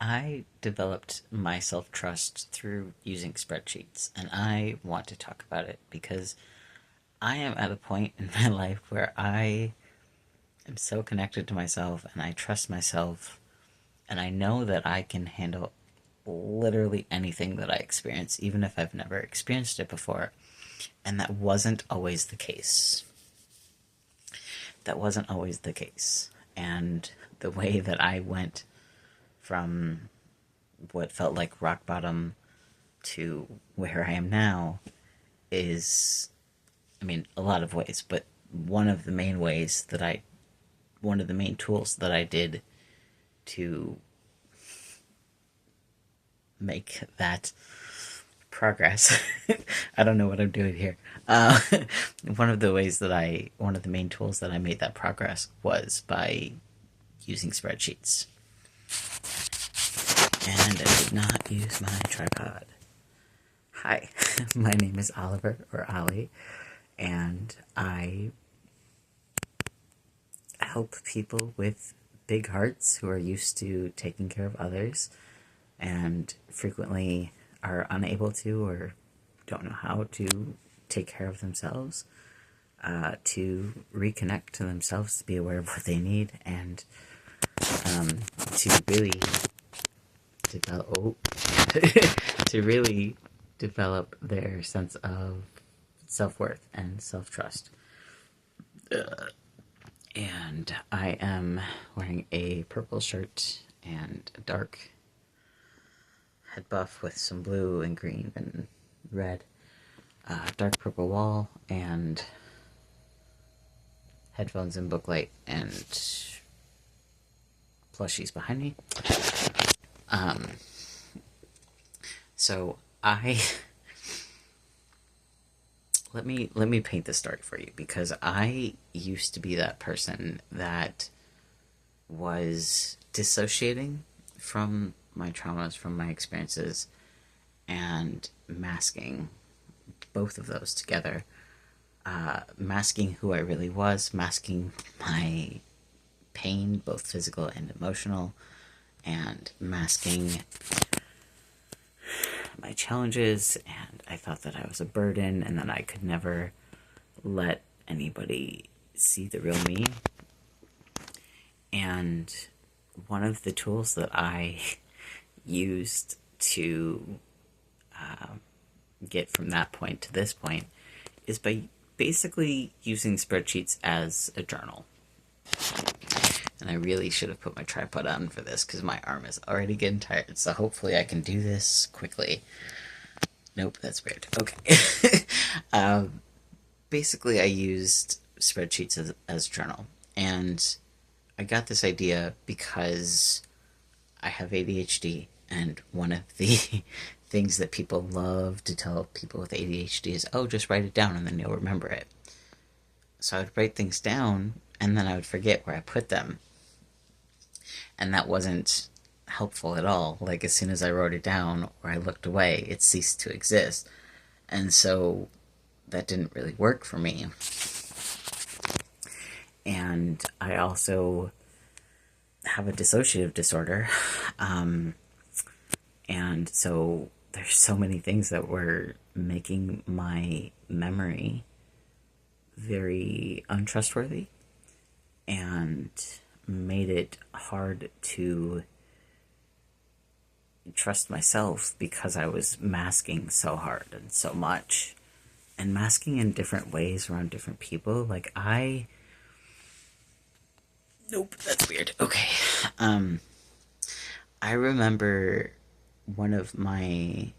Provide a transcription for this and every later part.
I developed my self trust through using spreadsheets, and I want to talk about it because I am at a point in my life where I am so connected to myself and I trust myself, and I know that I can handle literally anything that I experience, even if I've never experienced it before. And that wasn't always the case. That wasn't always the case. And the way that I went from what felt like rock bottom to where I am now is, I mean, a lot of ways, but one of the main tools that I did to make that progress. I don't know what I'm doing here. Uh, one of the main tools that I made that progress was by using spreadsheets. And I did not use my tripod. Hi, my name is Oliver, or Ollie, and I help people with big hearts who are used to taking care of others and frequently are unable to or don't know how to take care of themselves, to reconnect to themselves, to be aware of what they need, and to really develop to really develop their sense of self-worth and self-trust. And I am wearing a purple shirt and a dark head buff with some blue and green and red, dark purple wall, and headphones and booklight and plushies behind me. So I let me paint this story for you, because I used to be that person that was dissociating from my traumas, from my experiences, and masking both of those together. Masking who I really was, masking my pain, both physical and emotional, and masking my challenges, and I thought that I was a burden and that I could never let anybody see the real me. And one of the tools that I used to get from that point to this point is by basically using spreadsheets as a journal. And I really should have put my tripod on for this, because my arm is already getting tired, so hopefully I can do this quickly. Nope, that's weird. Okay. Basically, I used spreadsheets as a journal, and I got this idea because I have ADHD, and one of the things that people love to tell people with ADHD is, oh, just write it down and then you'll remember it. So I would write things down, and then I would forget where I put them. And that wasn't helpful at all. Like, as soon as I wrote it down or I looked away, it ceased to exist. And so that didn't really work for me. And I also have a dissociative disorder. And so there's so many things that were making my memory very untrustworthy and made it hard to trust myself, because I was masking so hard and so much, and masking in different ways around different people. Like, nope, that's weird. Okay. I remember one of my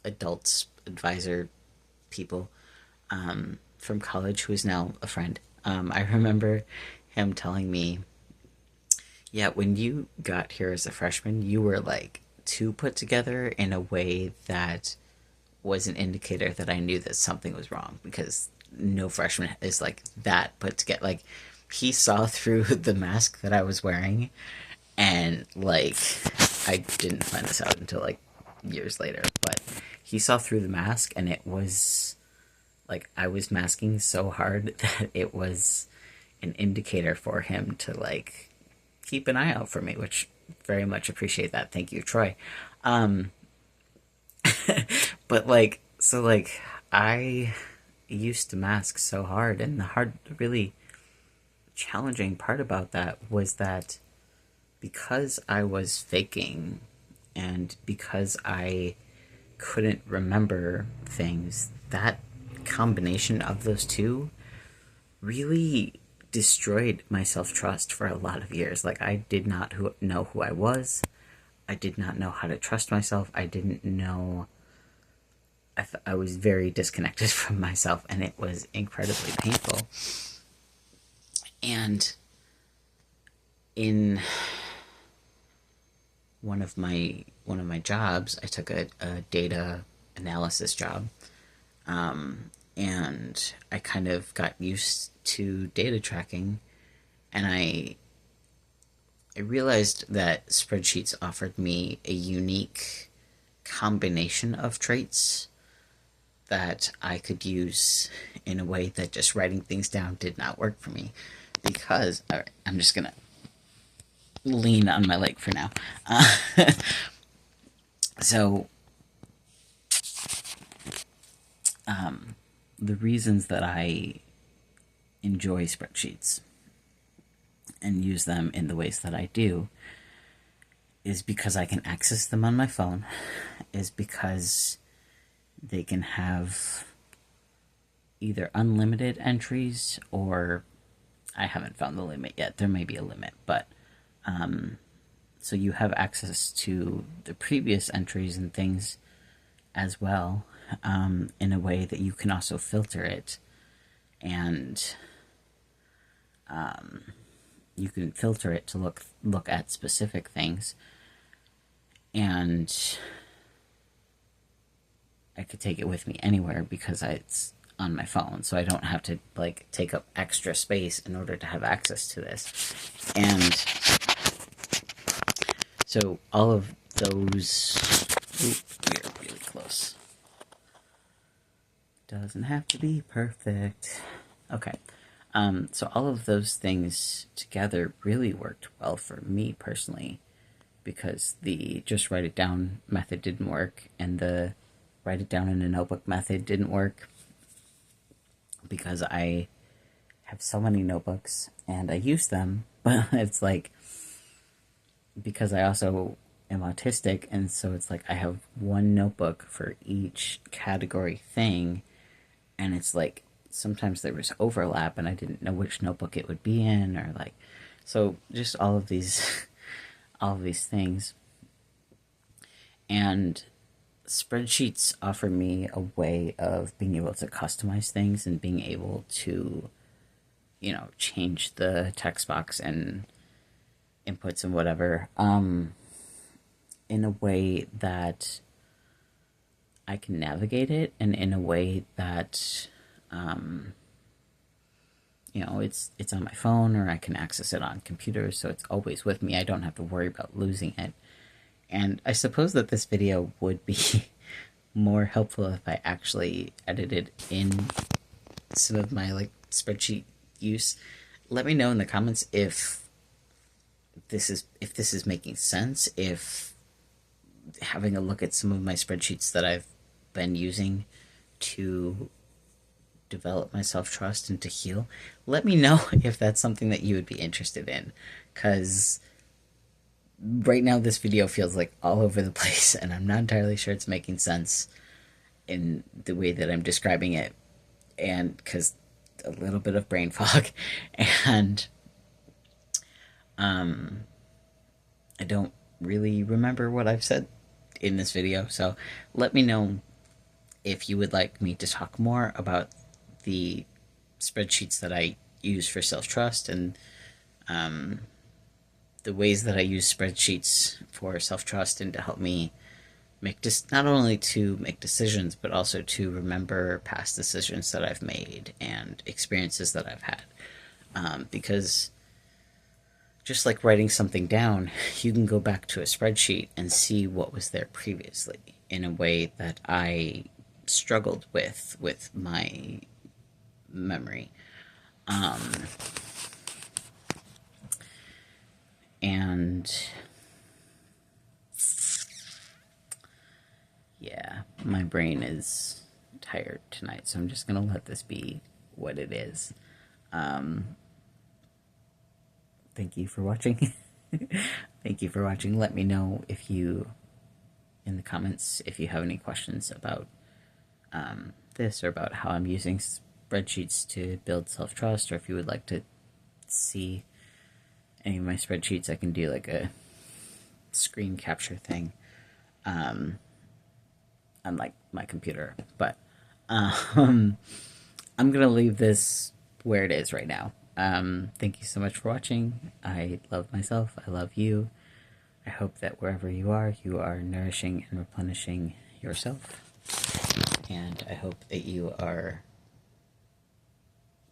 adults advisor people from college, who is now a friend. I remember him telling me, yeah, when you got here as a freshman, you were like too put together in a way that was an indicator that I knew that something was wrong, because no freshman is like that put together. Like, he saw through the mask that I was wearing, and like, I didn't find this out until like years later, but he saw through the mask, and it was like, I was masking so hard that it was an indicator for him to like keep an eye out for me, which very much appreciate that. Thank you, Troy. Um, but like, so like, I used to mask so hard, and the really challenging part about that was that because I was faking and because I couldn't remember things, that combination of those two really destroyed my self trust for a lot of years. Like, I did not know who I was. I did not know how to trust myself. I didn't know. I was very disconnected from myself, and it was incredibly painful. And in one of my jobs, I took a data analysis job, and I kind of got used to data tracking, and I realized that spreadsheets offered me a unique combination of traits that I could use in a way that just writing things down did not work for me. Because, all right, I'm just gonna lean on my leg for now. So, the reasons that I enjoy spreadsheets and use them in the ways that I do is because I can access them on my phone, is because they can have either unlimited entries, or I haven't found the limit yet. There may be a limit, but so you have access to the previous entries and things as well, in a way that you can also filter it, and you can filter it to look at specific things, and I could take it with me anywhere because it's on my phone, so I don't have to like take up extra space in order to have access to this. And so all of those, we're really close. Doesn't have to be perfect. Okay. So all of those things together really worked well for me personally, because the just write it down method didn't work, and the write it down in a notebook method didn't work, because I have so many notebooks and I use them, but it's like, because I also am autistic, and so it's like I have one notebook for each category thing, and it's like sometimes there was overlap and I didn't know which notebook it would be in, or like, so just all of these all of these things. And spreadsheets offer me a way of being able to customize things and being able to, change the text box and inputs and whatever, in a way that I can navigate it, and in a way that, it's on my phone, or I can access it on computers, so it's always with me. I don't have to worry about losing it. And I suppose that this video would be more helpful if I actually edited in some of my spreadsheet use. Let me know in the comments if this is making sense, if having a look at some of my spreadsheets that I've been using to develop my self-trust and to heal. Let me know if that's something that you would be interested in, because right now this video feels like all over the place, and I'm not entirely sure it's making sense in the way that I'm describing it, and because a little bit of brain fog, and I don't really remember what I've said in this video. So let me know if you would like me to talk more about the spreadsheets that I use for self-trust, and the ways that I use spreadsheets for self-trust and to help me not only to make decisions, but also to remember past decisions that I've made and experiences that I've had. Because just like writing something down, you can go back to a spreadsheet and see what was there previously, in a way that I struggled with my memory. And yeah, my brain is tired tonight, so I'm just gonna let this be what it is. Thank you for watching. Thank you for watching. Let me know if you, in the comments, if you have any questions about this or about how I'm using spreadsheets to build self-trust, or if you would like to see any of my spreadsheets. I can do like a screen capture thing on like my computer, but I'm gonna leave this where it is right now. Thank you so much for watching. I love myself. I love you. I hope that wherever you are nourishing and replenishing yourself. And I hope that you are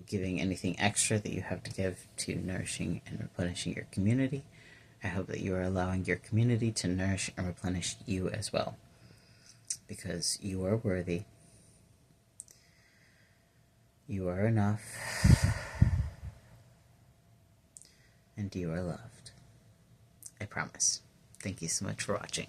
giving anything extra that you have to give to nourishing and replenishing your community. I hope that you are allowing your community to nourish and replenish you as well. Because you are worthy. You are enough. And you are loved. I promise. Thank you so much for watching.